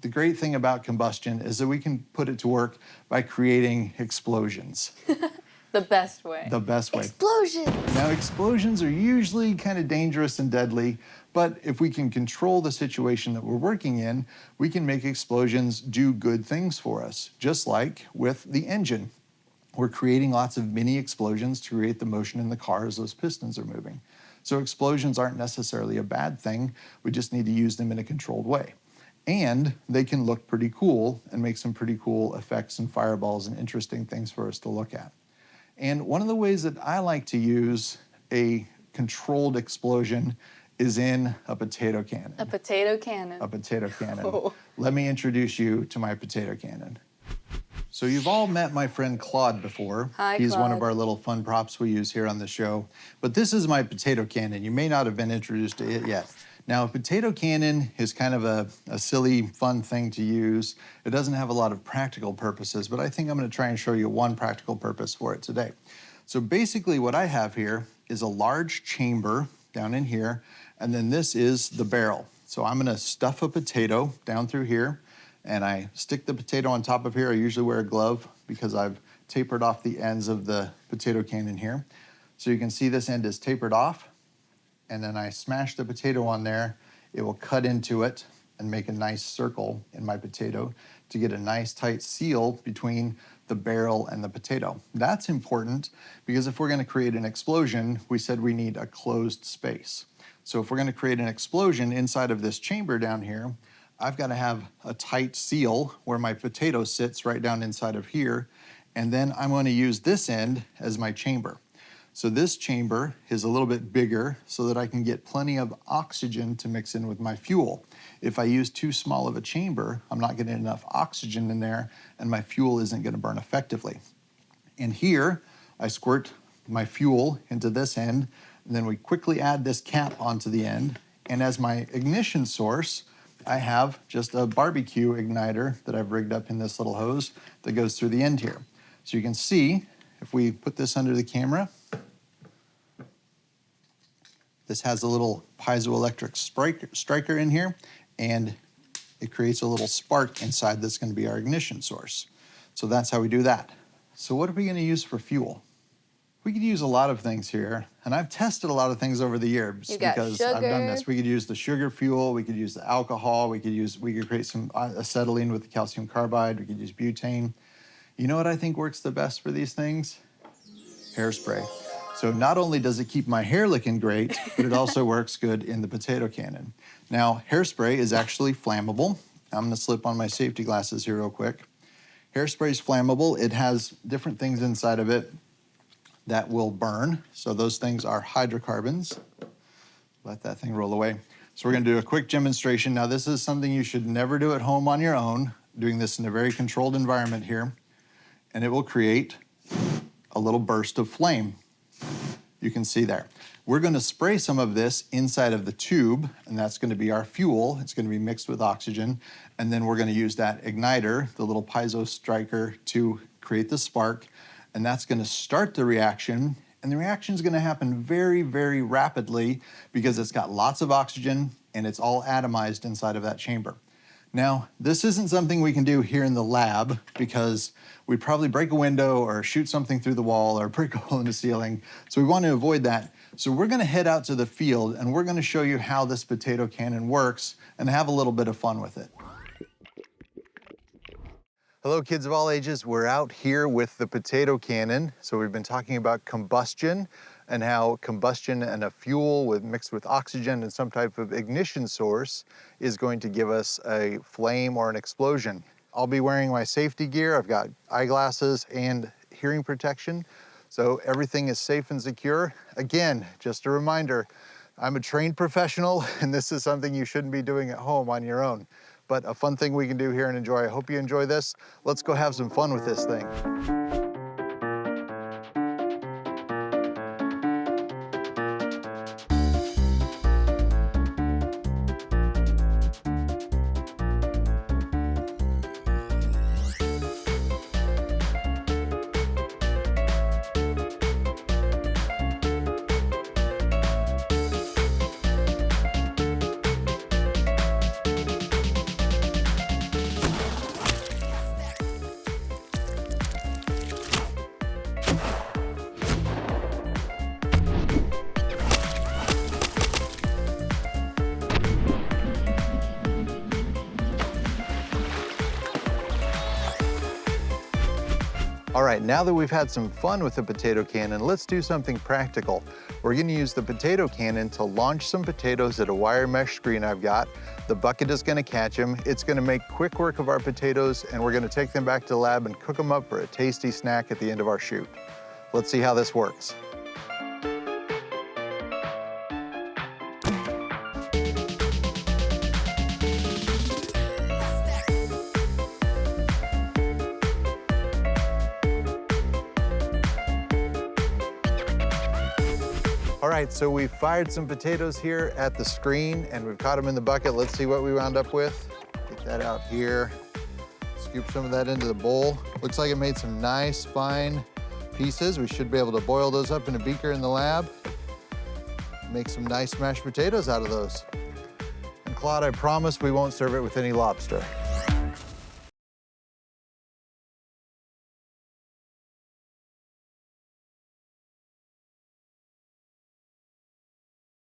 the great thing about combustion is that we can put it to work by creating explosions. The best way. The best way. Explosion! Now, explosions are usually kind of dangerous and deadly, but if we can control the situation that we're working in, we can make explosions do good things for us, just like with the engine. We're creating lots of mini explosions to create the motion in the car as those pistons are moving. So explosions aren't necessarily a bad thing, we just need to use them in a controlled way. And they can look pretty cool and make some pretty cool effects and fireballs and interesting things for us to look at. And one of the ways that I like to use a controlled explosion is in a potato cannon. A potato cannon. A potato cannon. Oh. Let me introduce you to my potato cannon. So you've all met my friend Claude before. Hi, He's one Claude. of our little fun props we use here on the show. But this is my potato cannon. You may not have been introduced to it yet. Now, a potato cannon is kind of a silly, fun thing to use. It doesn't have a lot of practical purposes, but I think I'm gonna try and show you one practical purpose for it today. So basically what I have here is a large chamber down in here, and then this is the barrel. So I'm gonna stuff a potato down through here, and I stick the potato on top of here. I usually wear a glove because I've tapered off the ends of the potato cannon here. So you can see this end is tapered off, and then I smash the potato on there. It will cut into it and make a nice circle in my potato to get a nice tight seal between the barrel and the potato. That's important because if we're gonna create an explosion, we said we need a closed space. So if we're gonna create an explosion inside of this chamber down here, I've gotta have a tight seal where my potato sits right down inside of here, and then I'm gonna use this end as my chamber. So this chamber is a little bit bigger so that I can get plenty of oxygen to mix in with my fuel. If I use too small of a chamber, I'm not getting enough oxygen in there and my fuel isn't gonna burn effectively. And here, I squirt my fuel into this end, and then we quickly add this cap onto the end. And as my ignition source, I have just a barbecue igniter that I've rigged up in this little hose that goes through the end here. So you can see, if we put this under the camera, this has a little piezoelectric striker in here, and it creates a little spark inside that's gonna be our ignition source. So that's how we do that. So what are we gonna use for fuel? We could use a lot of things here, and I've tested a lot of things over the years because I've done this. We could use the sugar fuel, we could use the alcohol, we could create some acetylene with the calcium carbide, we could use butane. You know what I think works the best for these things? Hairspray. So not only does it keep my hair looking great, but it also works good in the potato cannon. Now, hairspray is actually flammable. I'm gonna slip on my safety glasses here real quick. Hairspray is flammable. It has different things inside of it that will burn. So those things are hydrocarbons. Let that thing roll away. So we're gonna do a quick demonstration. Now, this is something you should never do at home on your own, doing this in a very controlled environment here, and it will create a little burst of flame. You can see there. We're gonna spray some of this inside of the tube, and that's gonna be our fuel. It's gonna be mixed with oxygen, and then we're gonna use that igniter, the little piezo striker, to create the spark, and that's gonna start the reaction, and the reaction is gonna happen very, very rapidly because it's got lots of oxygen and it's all atomized inside of that chamber. Now, this isn't something we can do here in the lab because we'd probably break a window or shoot something through the wall or break a hole in the ceiling. So we want to avoid that. So we're gonna head out to the field and we're gonna show you how this potato cannon works and have a little bit of fun with it. Hello, kids of all ages. We're out here with the potato cannon. So we've been talking about combustion and how combustion and a fuel mixed with oxygen and some type of ignition source is going to give us a flame or an explosion. I'll be wearing my safety gear. I've got eyeglasses and hearing protection, so everything is safe and secure. Again, just a reminder, I'm a trained professional, and this is something you shouldn't be doing at home on your own, but a fun thing we can do here and enjoy. I hope you enjoy this. Let's go have some fun with this thing. All right, now that we've had some fun with the potato cannon, let's do something practical. We're gonna use the potato cannon to launch some potatoes at a wire mesh screen I've got. The bucket is gonna catch them. It's gonna make quick work of our potatoes, and we're gonna take them back to the lab and cook them up for a tasty snack at the end of our shoot. Let's see how this works. All right, so we fired some potatoes here at the screen and we've caught them in the bucket. Let's see what we wound up with. Get that out here. Scoop some of that into the bowl. Looks like it made some nice fine pieces. We should be able to boil those up in a beaker in the lab. Make some nice mashed potatoes out of those. And Claude, I promise we won't serve it with any lobster.